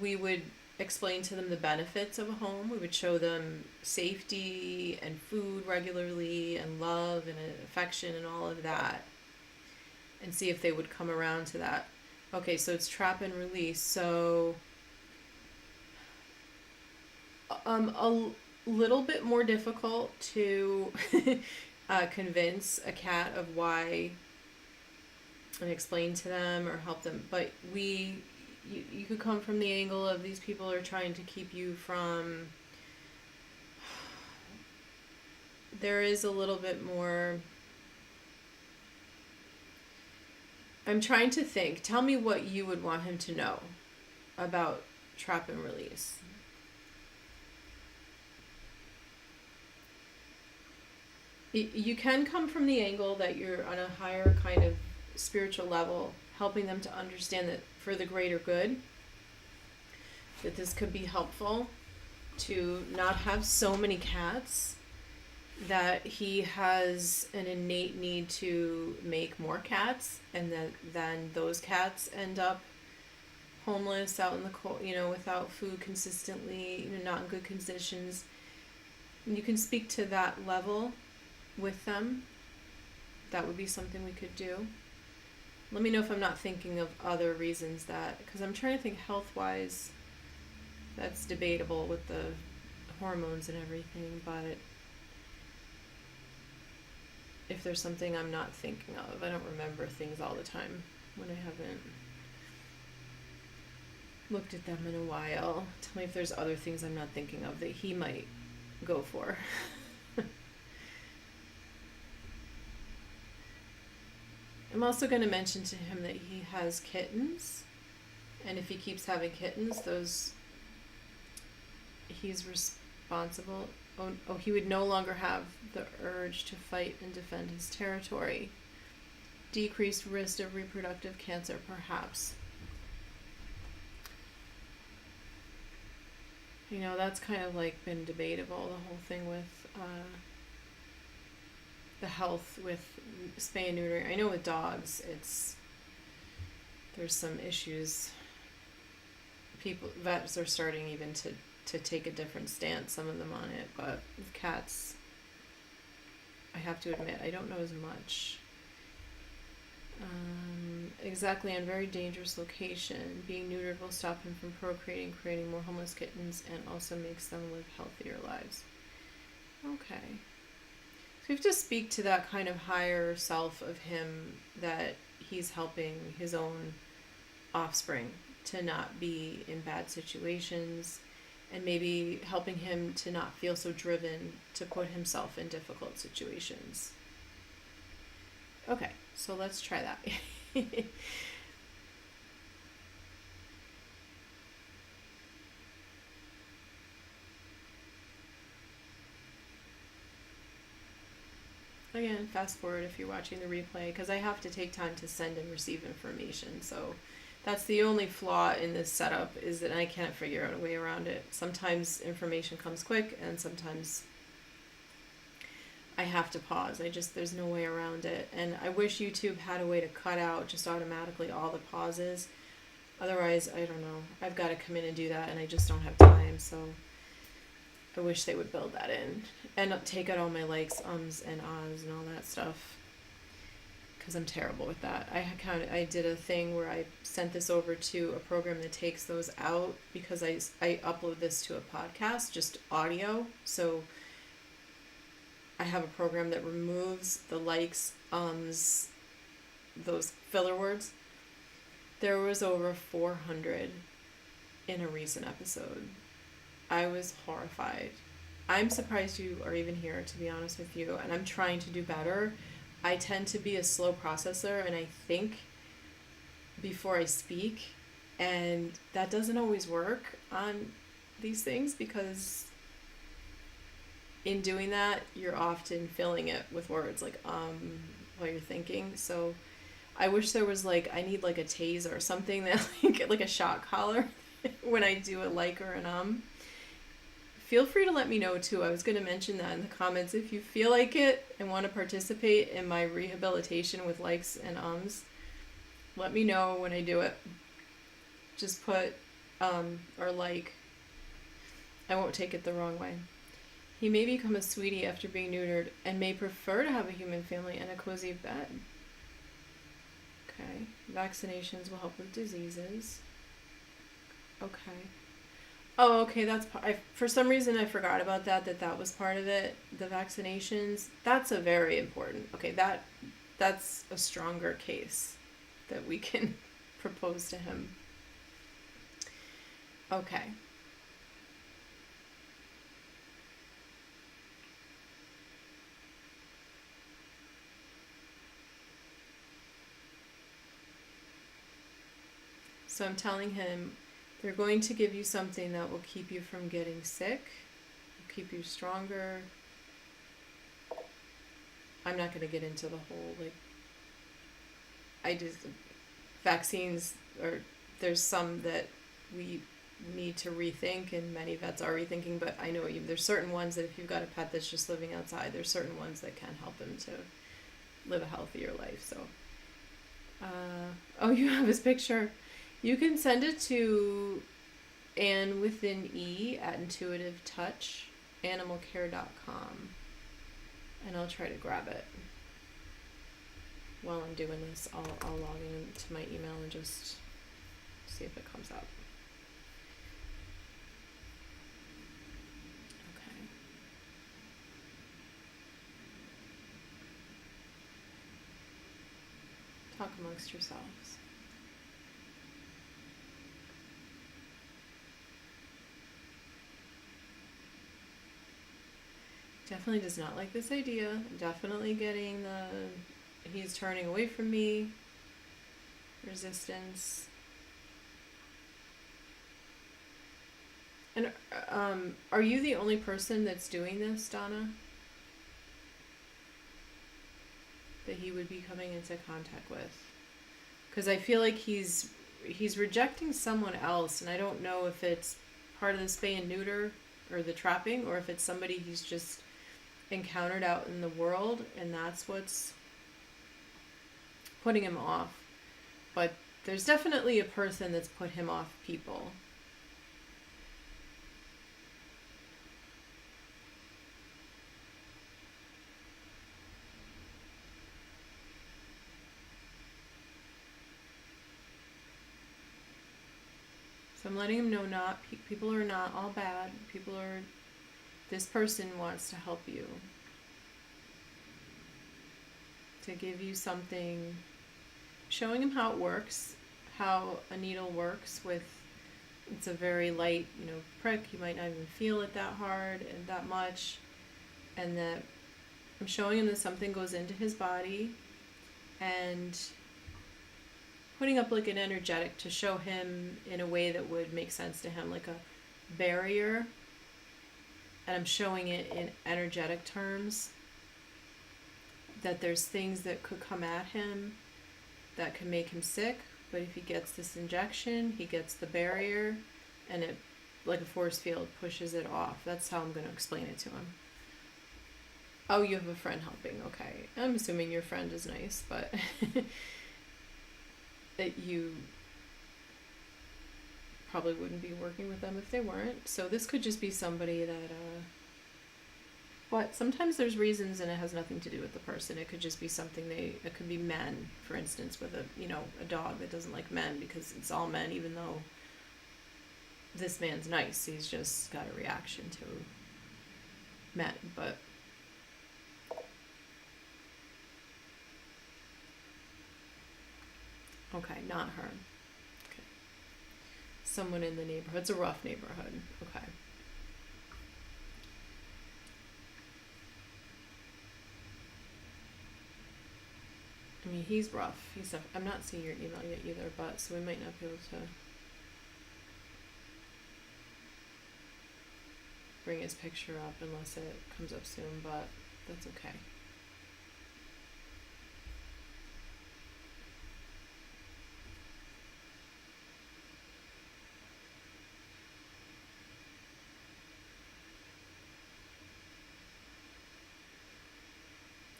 we would explain to them the benefits of a home. We would show them safety and food regularly and love and affection and all of that. and see if they would come around to that. Okay, so it's trap and release. So a little bit more difficult to convince a cat of why and explain to them or help them. But you could come from the angle of these people are trying to keep you from... There is a little bit more... I'm trying to think. Tell me what you would want him to know about trap and release. You can come from the angle that you're on a higher kind of spiritual level, helping them to understand that for the greater good, that this could be helpful to not have so many cats, that he has an innate need to make more cats, and that then those cats end up homeless, out in the cold, without food consistently, not in good conditions. And you can speak to that level with them. That would be something we could do. Let me know if I'm not thinking of other reasons because I'm trying to think health-wise. That's debatable with the hormones and everything, but if there's something I'm not thinking of, I don't remember things all the time when I haven't looked at them in a while. Tell me if there's other things I'm not thinking of that he might go for. I'm also going to mention to him that he has kittens, and if he keeps having kittens, he's responsible. Oh, he would no longer have the urge to fight and defend his territory. Decreased risk of reproductive cancer, perhaps. That's kind of been debatable, the whole thing with the health with spay and neutering. I know with dogs, there's some issues. Vets are starting even to take a different stance, some of them on it, but with cats, I have to admit, I don't know as much. Exactly, on very dangerous location. Being neutered will stop him from procreating, creating more homeless kittens, and also makes them live healthier lives. Okay. So we have to speak to that kind of higher self of him, that he's helping his own offspring to not be in bad situations, and maybe helping him to not feel so driven to put himself in difficult situations. Okay, so let's try that. Again, fast forward if you're watching the replay, because I have to take time to send and receive information. So that's the only flaw in this setup, is that I can't figure out a way around it. Sometimes information comes quick, and sometimes I have to pause. There's no way around it. And I wish YouTube had a way to cut out just automatically all the pauses. Otherwise, I don't know. I've got to come in and do that, and I just don't have time. So I wish they would build that in and take out all my likes, ums, and ahs and all that stuff, because I'm terrible with that. I did a thing where I sent this over to a program that takes those out, because I upload this to a podcast, just audio. So I have a program that removes the likes, ums, those filler words. There was over 400 in a recent episode. I was horrified. I'm surprised you are even here, to be honest with you, and I'm trying to do better. I tend to be a slow processor, and I think before I speak, and that doesn't always work on these things, because in doing that, you're often filling it with words while you're thinking. So I wish there was I need a taser or something that like a shock collar when I do a like or an Feel free to let me know too. I was going to mention that in the comments. If you feel like it and want to participate in my rehabilitation with likes and ums, let me know when I do it. Just put or like. I won't take it the wrong way. He may become a sweetie after being neutered and may prefer to have a human family and a cozy bed. Okay. Vaccinations will help with diseases. Okay. Oh, okay. That's for some reason I forgot about that was part of it. The vaccinations. That's a very important. Okay, that's a stronger case that we can propose to him. Okay. So I'm telling him they're going to give you something that will keep you from getting sick, will keep you stronger. I'm not going to get into the whole, like, vaccines, or there's some that we need to rethink, and many vets are rethinking, but I know there's certain ones that if you've got a pet that's just living outside, there's certain ones that can help him to live a healthier life. So, oh, you have his picture. You can send it to Anne with an E at intuitivetouchanimalcare.com, and I'll try to grab it. While I'm doing this, I'll log into my email and just see if it comes up. Okay. Talk amongst yourselves. Definitely does not like this idea. Definitely getting he's turning away from me. Resistance. And are you the only person that's doing this, Donna? That he would be coming into contact with? Because I feel like he's rejecting someone else, and I don't know if it's part of the spay and neuter or the trapping, or if it's somebody he's just encountered out in the world, and that's what's putting him off. But there's definitely a person that's put him off people. So I'm letting him know people are not all bad. This person wants to help you. To give you something, showing him how it works, how a needle works it's a very light, prick. You might not even feel it that hard and that much. And that I'm showing him that something goes into his body, and putting up like an energetic to show him in a way that would make sense to him, like a barrier. And I'm showing it in energetic terms, that there's things that could come at him that can make him sick, but if he gets this injection, he gets the barrier, and it, like a force field, pushes it off. That's how I'm going to explain it to him. Oh, you have a friend helping. Okay. I'm assuming your friend is nice, but that you probably wouldn't be working with them if they weren't. So this could just be somebody that, but sometimes there's reasons and it has nothing to do with the person. It could just be something it could be men, for instance, with a dog that doesn't like men, because it's all men, even though this man's nice. He's just got a reaction to men, but okay, not her. Okay. Someone in the neighborhood. It's a rough neighborhood. Okay. I mean, he's rough. I'm not seeing your email yet either, but so we might not be able to bring his picture up unless it comes up soon, but that's okay.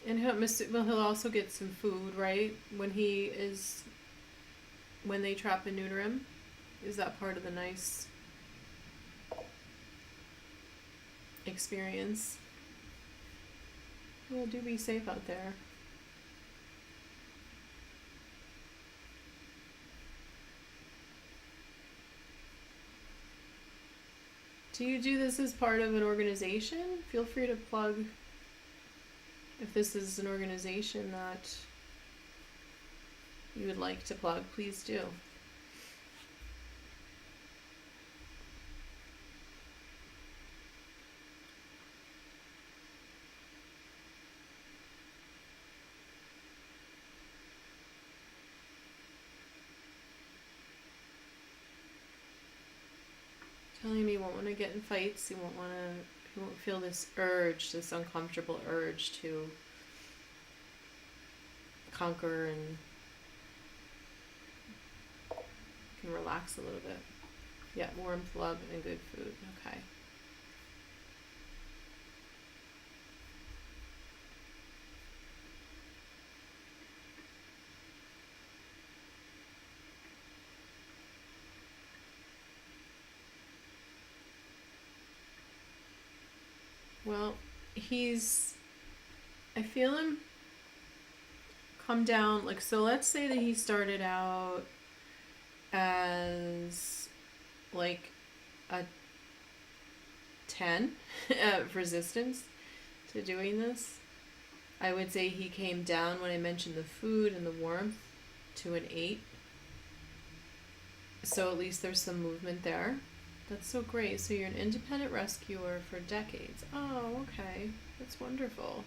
And he'll also get some food, right? When they trap and neuter him? Is that part of the nice experience? Well, do be safe out there. Do you do this as part of an organization? Feel free to plug if this is an organization that you would like to plug, please do. Telling me you won't want to get in fights, you won't feel this urge, this uncomfortable urge to conquer, and can relax a little bit. Yeah, warmth, love, and good food. Okay. Well, I feel him come down, like, so let's say that he started out as like a 10 resistance to doing this. I would say he came down when I mentioned the food and the warmth to an 8. So at least there's some movement there. That's so great. So you're an independent rescuer for decades. Oh, okay. That's wonderful.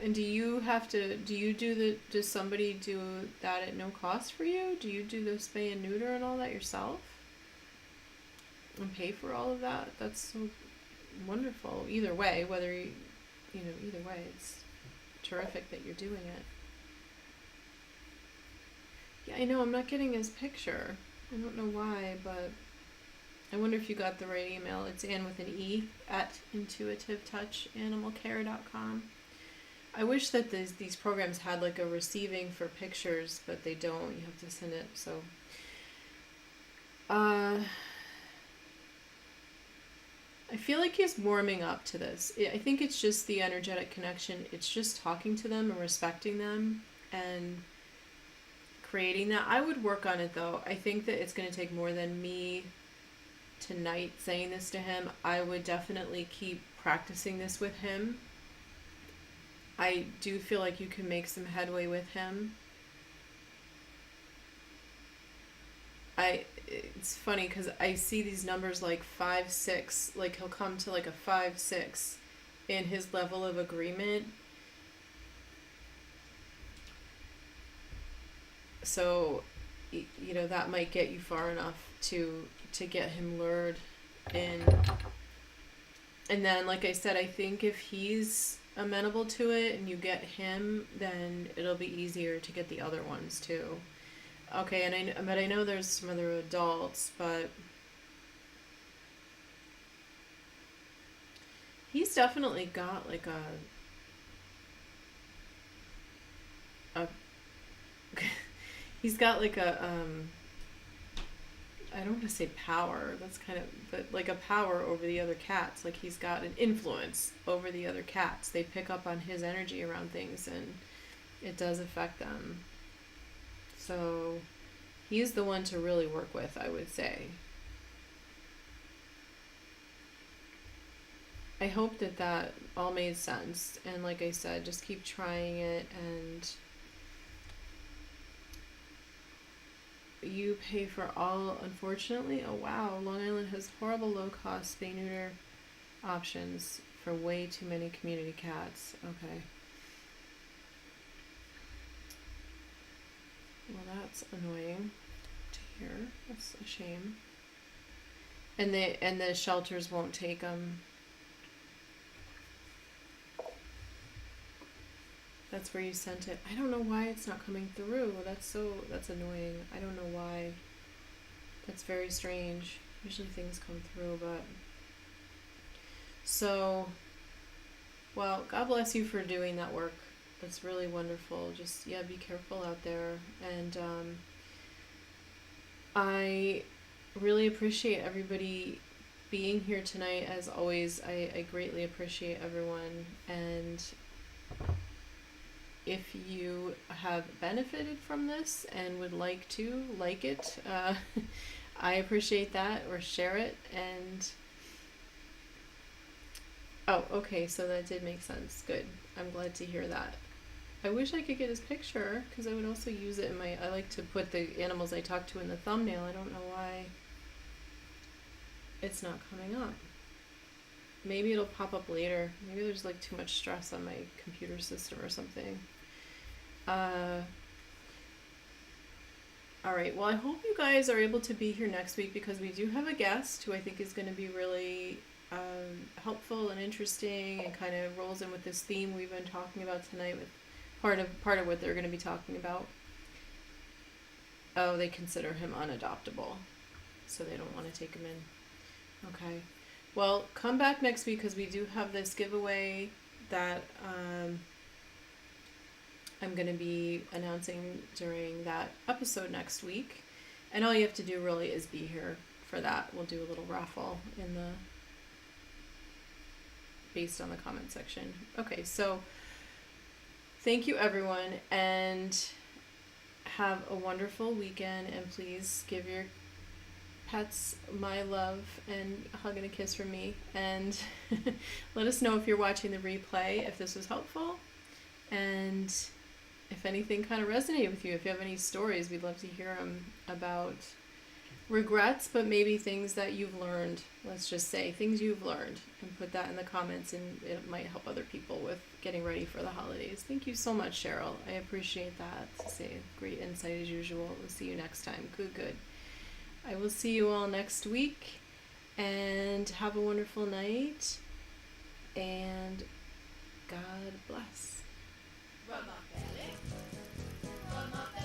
And does somebody do that at no cost for you? Do you do the spay and neuter and all that yourself? And pay for all of that? That's so wonderful. Either way, either way, it's terrific that you're doing it. Yeah, I know, I'm not getting his picture. I don't know why, but I wonder if you got the right email. It's Ann with an E at intuitivetouchanimalcare.com. I wish that these programs had like a receiving for pictures, but they don't. You have to send it. So, I feel like he's warming up to this. I think it's just the energetic connection. It's just talking to them and respecting them and creating that. I would work on it though. I think that it's going to take more than me tonight saying this to him. I would definitely keep practicing this with him. I do feel like you can make some headway with him. It's funny because I see these numbers like 5, 6, like he'll come to like a 5, 6 in his level of agreement. So, that might get you far enough to get him lured in. And then, like I said, I think if he's amenable to it and you get him, then it'll be easier to get the other ones too. Okay, but I know there's some other adults, but he's definitely got like a he's got like I don't want to say power, that's kind of, but like a power over the other cats. Like he's got an influence over the other cats. They pick up on his energy around things and it does affect them. So he's the one to really work with, I would say. I hope that all made sense. And like I said, just keep trying it, and you pay for all, unfortunately. Oh wow, Long Island has horrible low-cost spay-neuter options for way too many community cats. Okay. Well, that's annoying to hear. That's a shame. And the shelters won't take them. That's where you sent it. I don't know why it's not coming through. That's annoying. I don't know why. That's very strange. Usually things come through, but... So, well, God bless you for doing that work. That's really wonderful. Just, yeah, be careful out there. And I really appreciate everybody being here tonight. As always, I greatly appreciate everyone. And if you have benefited from this and would like to like it, I appreciate that, or share it. And oh, okay, so that did make sense. Good. I'm glad to hear that. I wish I could get his picture, because I would also use it in my, I like to put the animals I talk to in the thumbnail. I don't know why it's not coming up. Maybe it'll pop up later. Maybe there's like too much stress on my computer system or something. All right, well, I hope you guys are able to be here next week, because we do have a guest who I think is going to be really helpful and interesting, and kind of rolls in with this theme we've been talking about tonight, with part of what they're going to be talking about. Oh, they consider him unadoptable, so they don't want to take him in. Okay. Well, come back next week, because we do have this giveaway that I'm going to be announcing during that episode next week. And all you have to do really is be here for that. We'll do a little raffle based on the comment section. Okay, so thank you, everyone, and have a wonderful weekend. And please give your pets my love and a hug and a kiss from me. And let us know if you're watching the replay, if this was helpful, and if anything kind of resonated with you. If you have any stories, we'd love to hear them, about regrets, but maybe things that you've learned. Let's just say things you've learned, and put that in the comments, and it might help other people with getting ready for the holidays. Thank you so much, Cheryl. I appreciate that. Say great insight as usual. We'll see you next time. Good. I will see you all next week, and have a wonderful night, and God bless. Rub my belly. Rub my belly.